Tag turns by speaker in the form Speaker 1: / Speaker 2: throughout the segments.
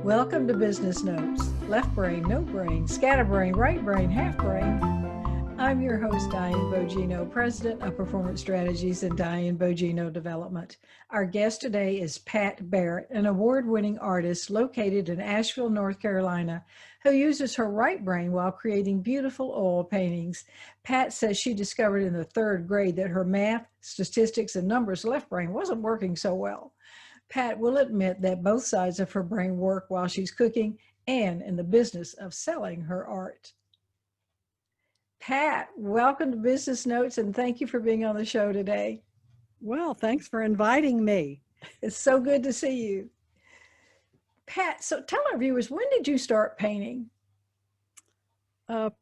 Speaker 1: Welcome to Business Notes. Left brain, no brain, scatterbrain, right brain, half brain. I'm your host, Diane Bogino, President of Performance Strategies and Diane Bogino Development. Our guest today is Pat Barratt, an award-winning artist located in Asheville, North Carolina, who uses her right brain while creating beautiful oil paintings. Pat says she discovered in the third grade that her math, statistics, and numbers left brain wasn't working so well. Pat will admit that both sides of her brain work while she's cooking and in the business of selling her art. Pat, welcome to Business Notes and thank you for being on the show today.
Speaker 2: Well, thanks for inviting me.
Speaker 1: It's so good to see you. Pat, so tell our viewers, when did you start painting?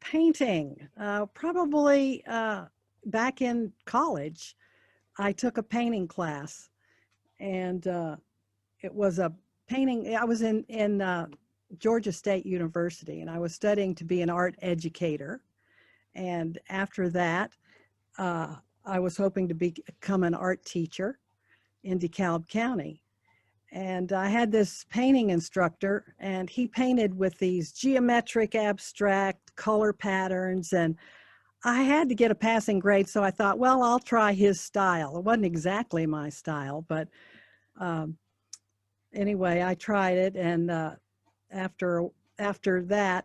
Speaker 2: Painting, probably back in college. I took a painting class, and it was a painting. I was in Georgia State University, and I was studying to be an art educator. And after that, I was hoping to become an art teacher in DeKalb County. And I had this painting instructor, and he painted with these geometric, abstract color patterns. And I had to get a passing grade, so I thought, well, I'll try his style. It wasn't exactly my style, but anyway, I tried it. And after that,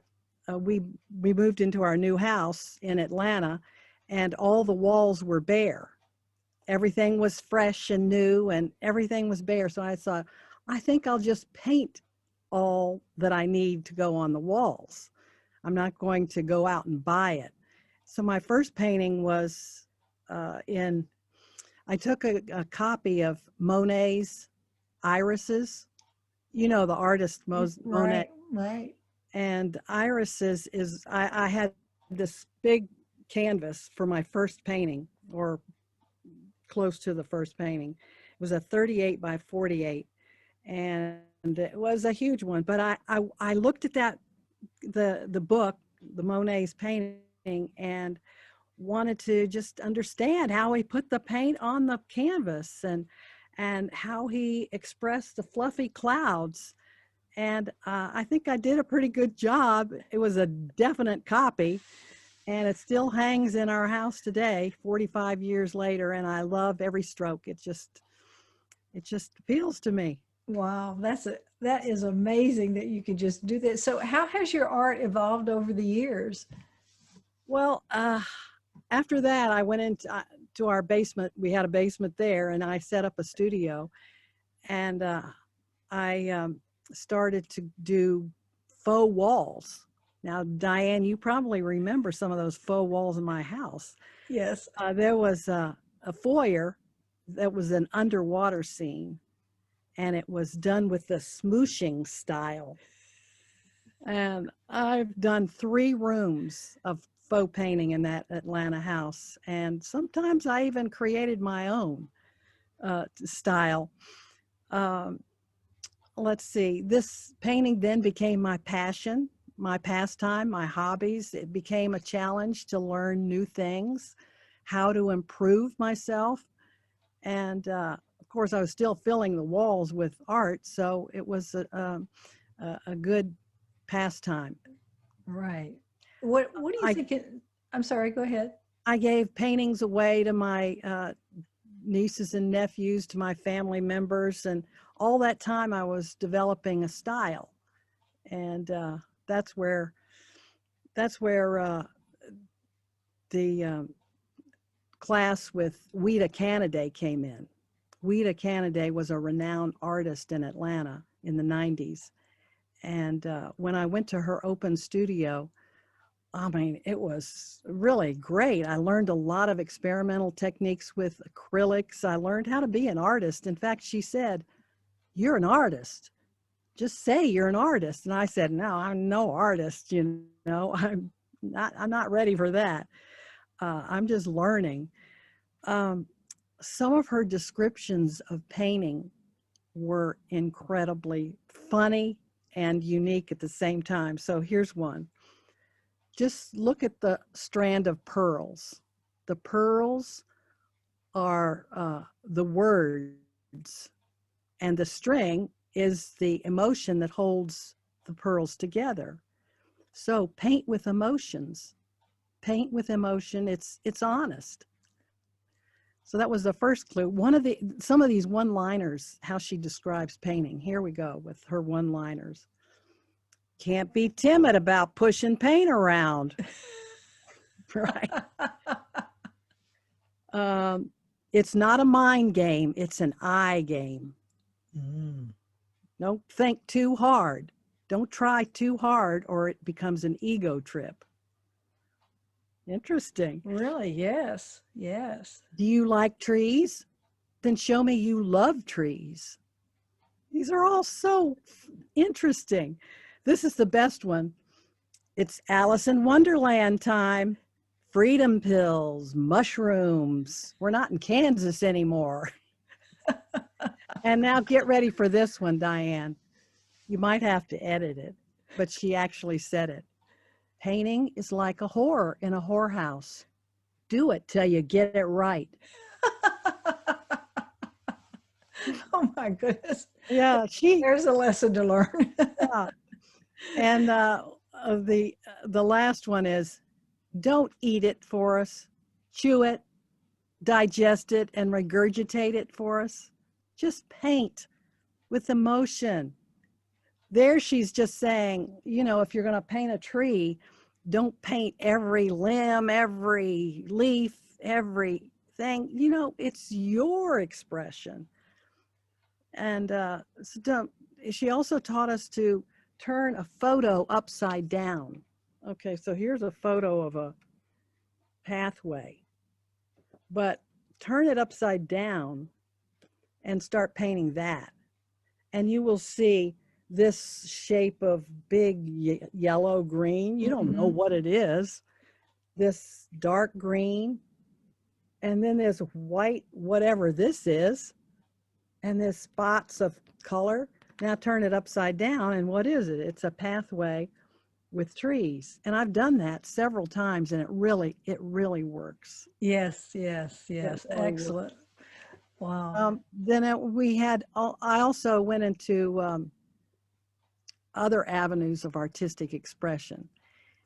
Speaker 2: we moved into our new house in Atlanta, and all the walls were bare. Everything was fresh and new, and everything was bare. So I thought, I think I'll just paint all that I need to go on the walls. I'm not going to go out and buy it. So my first painting was I took a copy of Monet's Irises. You know, the artist Monet.
Speaker 1: Right.
Speaker 2: And Irises I had this big canvas for my first painting, or close to the first painting. It was a 38 by 48, and it was a huge one. But I looked at the book, the Monet's painting, and wanted to just understand how he put the paint on the canvas and how he expressed the fluffy clouds. And I think I did a pretty good job. It was a definite copy, and it still hangs in our house today, 45 years later, and I love every stroke. It just appeals to me.
Speaker 1: Wow, that is amazing that you could just do that. So how has your art evolved over the years?
Speaker 2: Well, after that, I went into to our basement. We had a basement there, and I set up a studio, and I started to do faux walls. Now, Diane, you probably remember some of those faux walls in my house.
Speaker 1: Yes.
Speaker 2: There was a foyer that was an underwater scene, and it was done with the smooshing style. And I've done 3 rooms of faux painting in that Atlanta house. And sometimes I even created my own style. Let's see, this painting then became my passion, my pastime, my hobbies. It became a challenge to learn new things, how to improve myself. And of course, I was still filling the walls with art, so it was a good pastime.
Speaker 1: Right. What do you think? I'm sorry, go ahead.
Speaker 2: I gave paintings away to my nieces and nephews, to my family members, and all that time I was developing a style. And that's where the class with Weta Canaday came in. Weta Canaday was a renowned artist in Atlanta in the 90s. And when I went to her open studio, I mean, it was really great. I learned a lot of experimental techniques with acrylics. I learned how to be an artist. In fact, she said, "You're an artist. Just say you're an artist." And I said, "No, I'm no artist. I'm not ready for that. I'm just learning." Some of her descriptions of painting were incredibly funny and unique at the same time. So here's one. Just look at the strand of pearls. The pearls are the words, and the string is the emotion that holds the pearls together. So paint with emotions. Paint with emotion. It's honest. So that was the first clue. Some of these one-liners, how she describes painting. Here we go with her one-liners. Can't be timid about pushing paint around. Right. It's not a mind game, it's an eye game. Don't think too hard. Don't try too hard or it becomes an ego trip. Interesting.
Speaker 1: Really? Yes. Yes.
Speaker 2: Do you like trees? Then show me you love trees. These are all so interesting. This is the best one. It's Alice in Wonderland time. Freedom pills, mushrooms. We're not in Kansas anymore. And now get ready for this one, Diane. You might have to edit it, but she actually said it. Painting is like a whore in a whorehouse. Do it till you get it right.
Speaker 1: Oh my goodness.
Speaker 2: Yeah,
Speaker 1: There's a lesson to learn.
Speaker 2: Yeah. And the last one is, don't eat it for us. Chew it, digest it, and regurgitate it for us. Just paint with emotion. There she's just saying, you know, if you're going to paint a tree, don't paint every limb, every leaf, everything. You know, it's your expression. And she also taught us to turn a photo upside down. Okay, so here's a photo of a pathway, but turn it upside down and start painting that. And you will see this shape of big yellow green. You don't know what it is. This dark green. And then there's white, whatever this is. And there's spots of color. Now turn it upside down. And what is it? It's a pathway with trees. And I've done that several times and it really works.
Speaker 1: Yes, yes, yes.
Speaker 2: Really
Speaker 1: Excellent. Wow.
Speaker 2: Then I also went into other avenues of artistic expression.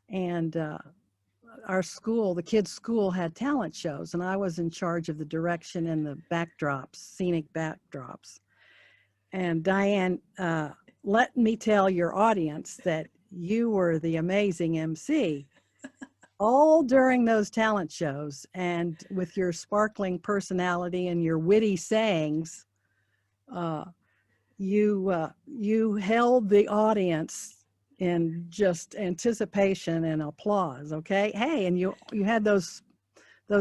Speaker 2: And our school, the kids' school, had talent shows, and I was in charge of the direction and the backdrops, scenic backdrops. And Diane, let me tell your audience that you were the amazing MC all during those talent shows, and with your sparkling personality and your witty sayings, you held the audience in just anticipation and applause. Okay, hey, and you had those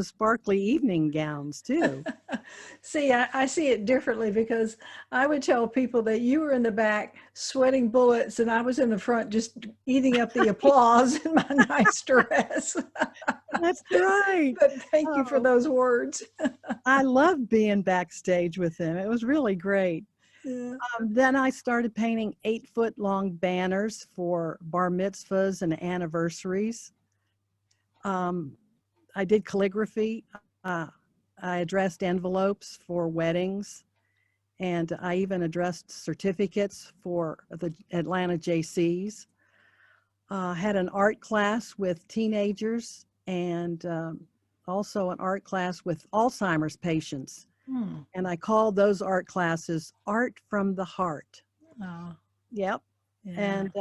Speaker 2: sparkly evening gowns too.
Speaker 1: See, I see it differently because I would tell people that you were in the back sweating bullets and I was in the front just eating up the applause in my nice dress.
Speaker 2: That's right.
Speaker 1: But thank you for those words.
Speaker 2: I loved being backstage with them. It was really great.
Speaker 1: Yeah.
Speaker 2: Then I started painting 8-foot long banners for bar mitzvahs and anniversaries. I did calligraphy. I addressed envelopes for weddings, and I even addressed certificates for the Atlanta JCs. Had an art class with teenagers and also an art class with Alzheimer's patients. And I called those art classes Art from the Heart.
Speaker 1: Oh,
Speaker 2: Yep.
Speaker 1: yeah.
Speaker 2: And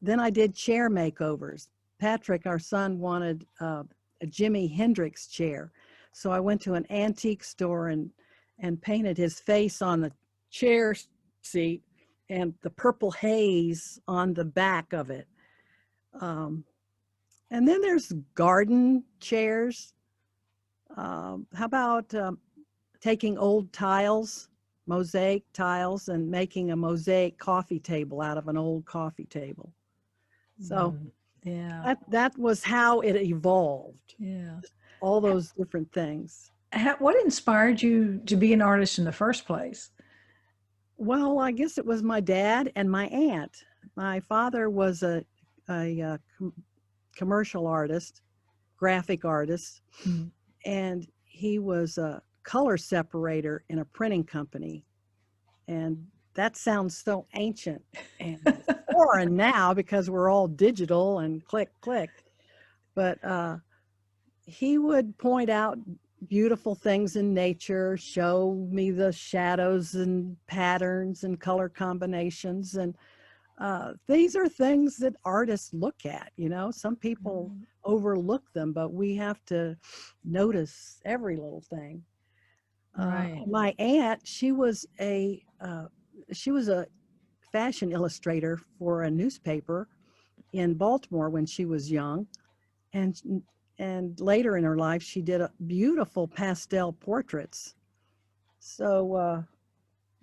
Speaker 2: then I did chair makeovers. Patrick, our son, wanted a Jimi Hendrix chair. So I went to an antique store and painted his face on the chair seat and the purple haze on the back of it. And then there's garden chairs. How about taking old tiles, mosaic tiles, and making a mosaic coffee table out of an old coffee table? So
Speaker 1: yeah,
Speaker 2: that was how it evolved.
Speaker 1: yeah.
Speaker 2: All those different things.
Speaker 1: What inspired you to be an artist in the first place?
Speaker 2: Well, I guess it was my dad and my aunt. My father was a commercial artist, graphic artist, and he was a color separator in a printing company. And that sounds so ancient and foreign now because we're all digital and click, click. But he would point out beautiful things in nature, show me the shadows and patterns and color combinations. And these are things that artists look at. You know, some people overlook them, but we have to notice every little thing.
Speaker 1: Right.
Speaker 2: My aunt, she was a fashion illustrator for a newspaper in Baltimore when she was young, and later in her life she did beautiful pastel portraits. So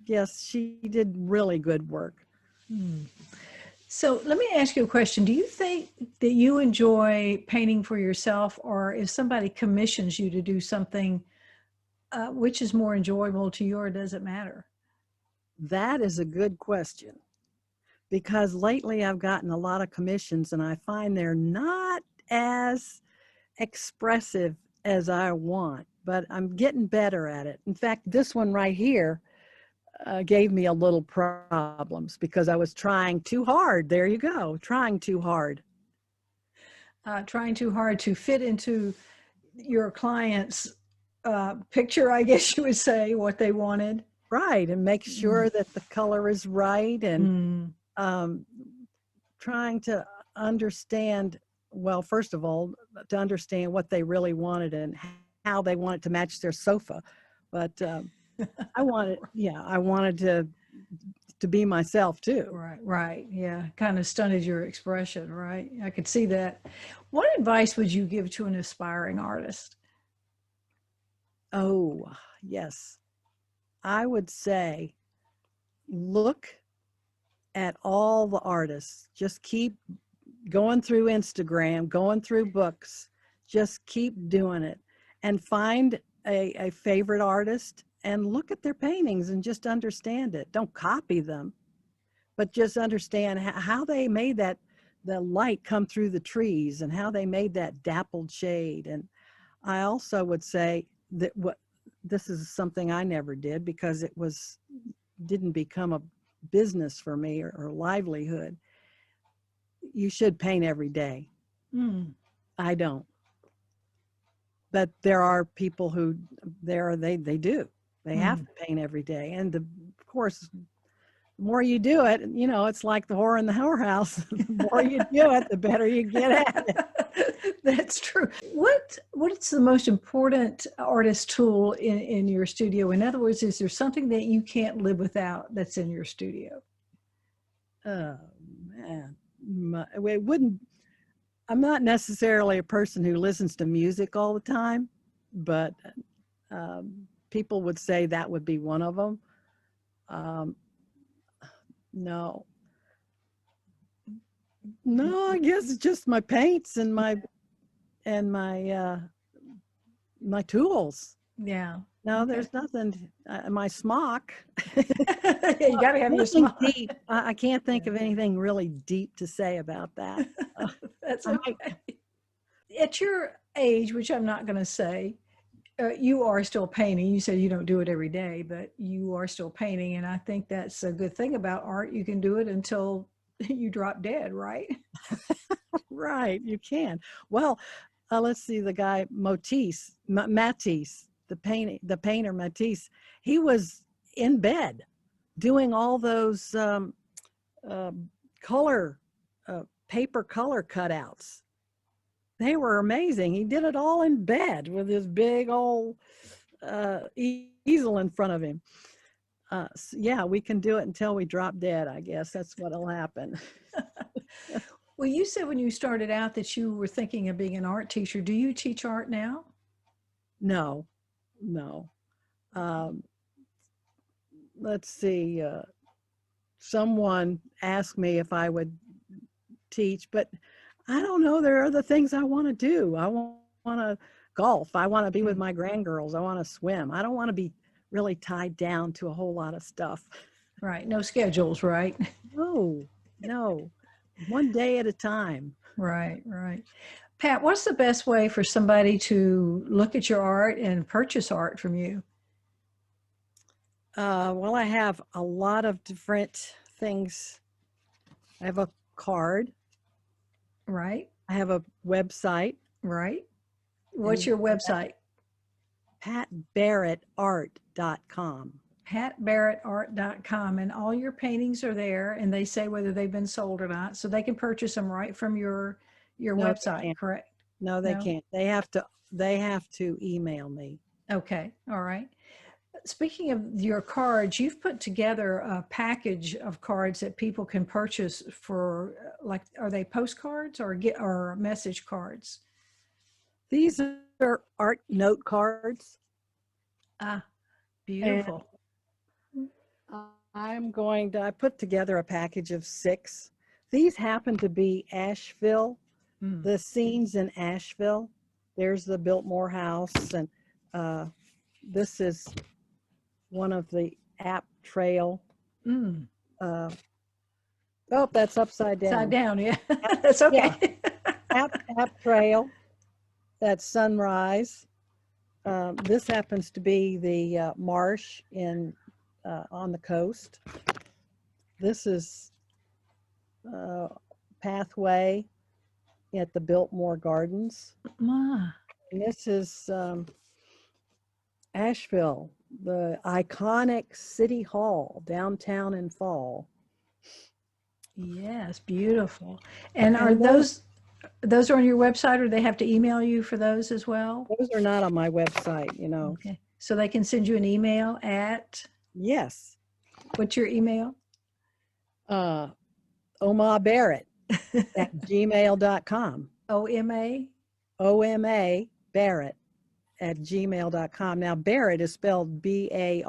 Speaker 2: yes, she did really good work.
Speaker 1: So let me ask you a question. Do you think that you enjoy painting for yourself, or if somebody commissions you to do something, which is more enjoyable to you, or does it matter?
Speaker 2: That is a good question, because lately I've gotten a lot of commissions and I find they're not as expressive as I want, but I'm getting better at it. In fact, this one right here gave me a little problems because I was trying too hard. There you go, trying too hard.
Speaker 1: Trying too hard to fit into your client's picture, I guess you would say, what they wanted.
Speaker 2: Right, and make sure that the color is right, and um, trying to understand, well, first of all, to understand what they really wanted and how they wanted to match their sofa. But I wanted to be myself too.
Speaker 1: Right, right. Yeah, kind of stunted your expression, right? I could see that. What advice would you give to an aspiring artist?
Speaker 2: Oh, yes. I would say look at all the artists. Just keep going through Instagram, going through books. Just keep doing it and find a favorite artist and look at their paintings and just understand it. Don't copy them, but just understand how they made the light come through the trees and how they made that dappled shade. And I also would say that this is something I never did because didn't become a business for me or livelihood. You should paint every day. I don't, but there are people who they do. They have to paint every day, and of course, the more you do it, you know, it's like the whore in the whorehouse. The more you do it, the better you get at it.
Speaker 1: That's true. What's the most important artist tool in your studio? In other words, is there something that you can't live without that's in your studio?
Speaker 2: Oh man, it wouldn't. I'm not necessarily a person who listens to music all the time, but people would say that would be one of them. No, I guess it's just my paints and my my tools.
Speaker 1: Yeah.
Speaker 2: No, there's nothing. My smock.
Speaker 1: You got to have your
Speaker 2: Nothing
Speaker 1: smile.
Speaker 2: deep. I can't think of anything really deep to say about that.
Speaker 1: That's okay. At your age, which I'm not going to say, you are still painting. You say you don't do it every day, but you are still painting. And I think that's a good thing about art. You can do it until you drop dead, right?
Speaker 2: Right, you can. Well, let's see, the guy Matisse, the painter Matisse, he was in bed doing all those uh, color, paper color cutouts. They were amazing. He did it all in bed with his big old easel in front of him. So yeah, we can do it until we drop dead, I guess. That's what'll happen.
Speaker 1: Well, you said when you started out that you were thinking of being an art teacher. Do you teach art now?
Speaker 2: No, no. Um, let's see. Someone asked me if I would teach, but I don't know. There are other things I want to do. I want to golf. I want to be with my grandgirls. I want to swim. I don't want to be really tied down to a whole lot of stuff.
Speaker 1: Right. No schedules, right?
Speaker 2: No, no. One day at a time.
Speaker 1: Right, right. Pat, what's the best way for somebody to look at your art and purchase art from you?
Speaker 2: Well, I have a lot of different things. I have a card.
Speaker 1: Right?
Speaker 2: I have a website,
Speaker 1: Right? What's
Speaker 2: and
Speaker 1: your website?
Speaker 2: patbarrettart.com.
Speaker 1: patbarrettart.com, and all your paintings are there, and they say whether they've been sold or not, so they can purchase them right from your
Speaker 2: No, they
Speaker 1: website,
Speaker 2: can't.
Speaker 1: correct?
Speaker 2: No, they
Speaker 1: No?
Speaker 2: can't. They have to email me.
Speaker 1: Okay, all right. Speaking of your cards, you've put together a package of cards that people can purchase for, like, are they postcards or get or message cards?
Speaker 2: These are art note cards,
Speaker 1: Ah,
Speaker 2: and
Speaker 1: beautiful.
Speaker 2: I put together a package of 6. These happen to be Asheville,
Speaker 1: Mm,
Speaker 2: the scenes in Asheville. There's the Biltmore House, and uh, this is one of the App Trail.
Speaker 1: mm.
Speaker 2: Uh, oh, that's upside
Speaker 1: Side
Speaker 2: down.
Speaker 1: down, yeah.
Speaker 2: App,
Speaker 1: That's
Speaker 2: yeah,
Speaker 1: okay.
Speaker 2: App Trail. That's sunrise. This happens to be the marsh in on the coast. This is uh, pathway at the Biltmore Gardens.
Speaker 1: Ma,
Speaker 2: And this is Asheville, the iconic City Hall downtown in Fall.
Speaker 1: yes, beautiful. And are
Speaker 2: And
Speaker 1: those are on your website, or they have to email you for those as well?
Speaker 2: those are not on my website, you know.
Speaker 1: Okay. So they can send you an email at,
Speaker 2: Yes,
Speaker 1: what's your email?
Speaker 2: uh, Oma Barrett at gmail.com.
Speaker 1: OMA?
Speaker 2: OMA Barrett at gmail.com. Now, Barrett is spelled Barratt,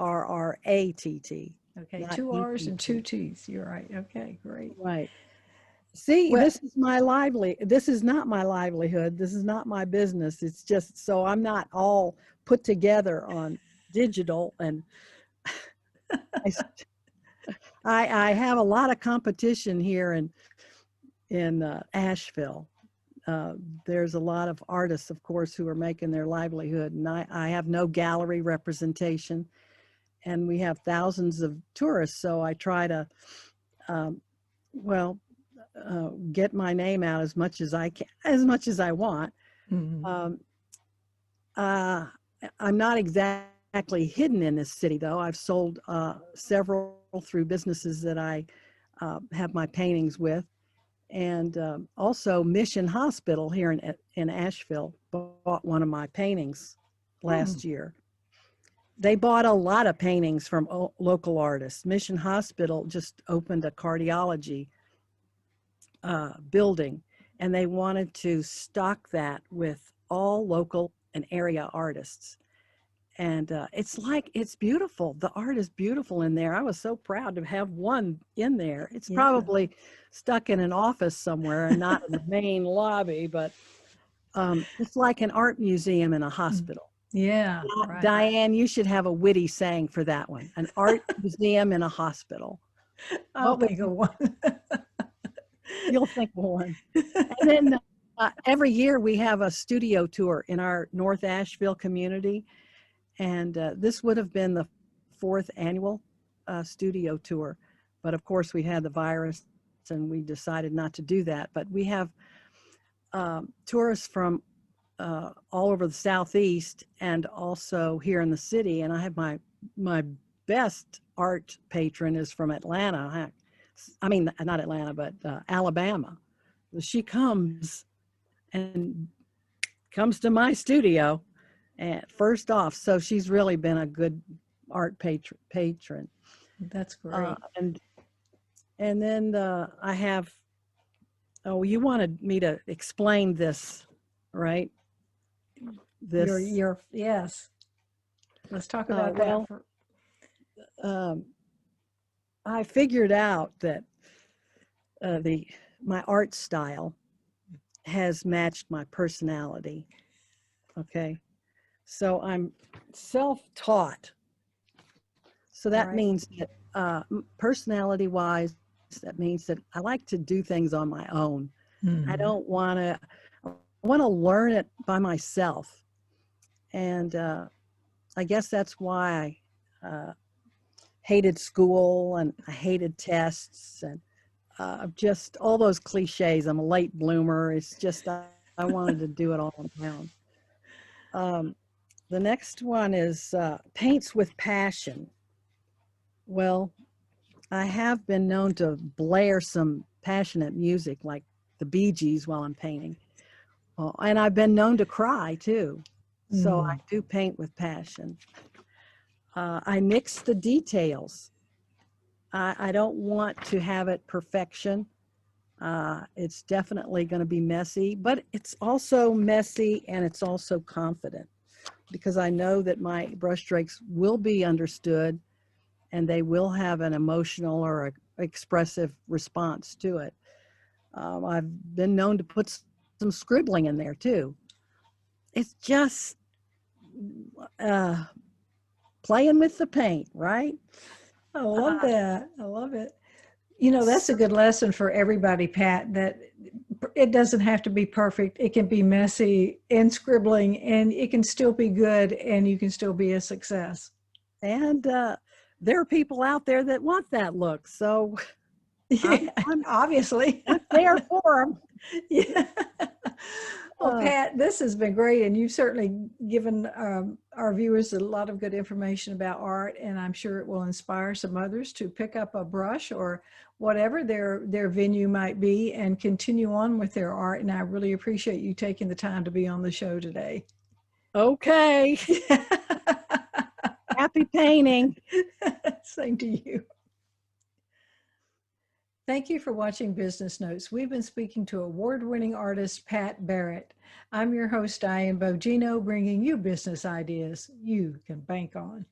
Speaker 1: Okay,
Speaker 2: not
Speaker 1: two R's and two
Speaker 2: ETT.
Speaker 1: T's. You're right. Okay, great.
Speaker 2: Right. See,
Speaker 1: Well,
Speaker 2: this is not my livelihood. This is not my business. It's just so I'm not all put together on digital, and I, I have a lot of competition here in Asheville. Uh, there's a lot of artists, of course, who are making their livelihood, and I have no gallery representation, and we have thousands of tourists. So I try to, um, well, get my name out as much as I can, as much as I want.
Speaker 1: mhm.
Speaker 2: Um, uh, I'm not exactly hidden in this city, though. I've sold several through businesses that I have my paintings with. And also Mission Hospital here in Asheville bought one of my paintings
Speaker 1: Hmm.
Speaker 2: last year. They bought a lot of paintings from local artists. Mission Hospital just opened a cardiology building, and they wanted to stock that with all local and area artists. And it's beautiful. The art is beautiful in there. I was so proud to have one in there. It's
Speaker 1: Yeah.
Speaker 2: probably stuck in an office somewhere and not in the main lobby, but it's like an art museum in a
Speaker 1: Mm.
Speaker 2: hospital.
Speaker 1: Yeah, right.
Speaker 2: Diane, you should have a witty saying for that one. An art museum in a hospital.
Speaker 1: I'll
Speaker 2: What would
Speaker 1: think of one.
Speaker 2: you'll think of one? And then every year we have a studio tour in our North Asheville community. And this would have been the 4th annual studio tour. But of course, we had the virus and we decided not to do that. But we have tourists from all over the Southeast and also here in the city. And I have my best art patron is from Atlanta. I mean, not Atlanta, but Alabama. She comes and comes to my studio and first off, so she's really been a good art patron.
Speaker 1: That's
Speaker 2: Uh,
Speaker 1: great.
Speaker 2: and and then I have. Oh, you wanted me to explain this, right? This.
Speaker 1: Yes. Let's talk about that
Speaker 2: Well,
Speaker 1: for,
Speaker 2: um, I figured out that the my art style has matched my personality. Okay, so I'm self-taught. So that
Speaker 1: right.
Speaker 2: means that personality wise, that means that I like to do things on my own. I
Speaker 1: Mhm.
Speaker 2: don't want to, I want to learn it by myself. And I guess that's why hated school and I hated tests and just all those cliches. I'm a late bloomer. It's just I wanted to do it all on my own. The next one is paints with passion. Well, I have been known to blare some passionate music like the Bee Gees while I'm painting. And I've been known to cry too. So I
Speaker 1: Mm.
Speaker 2: do paint with passion. I mix the details. I don't want to have it perfection. It's definitely going to be messy, but it's also messy and it's also confident because I know that my brush strokes will be understood and they will have an emotional or expressive response to it. I've been known to put some scribbling in there too. It's just uh, playing with the paint, right?
Speaker 1: I
Speaker 2: Uh,
Speaker 1: love that. I love it. You know, that's a good lesson for everybody, Pat, that it doesn't have to be perfect. It can be messy and scribbling, and it can still be good, and you can still be a success.
Speaker 2: and there are people out there that want that look. So I'm,
Speaker 1: Yeah,
Speaker 2: I'm,
Speaker 1: obviously.
Speaker 2: I'm there for them.
Speaker 1: Yeah. Well,
Speaker 2: Uh,
Speaker 1: Pat, this has been great, and you've certainly given our viewers a lot of good information about art, and I'm sure it will inspire some others to pick up a brush or whatever their venue might be and continue on with their art. And I really appreciate you taking the time to be on the show today.
Speaker 2: okay. Happy painting.
Speaker 1: Same to you. Thank you for watching Business Notes. We've been speaking to award-winning artist Pat Barratt. I'm your host, Diane Bogino, bringing you business ideas you can bank on.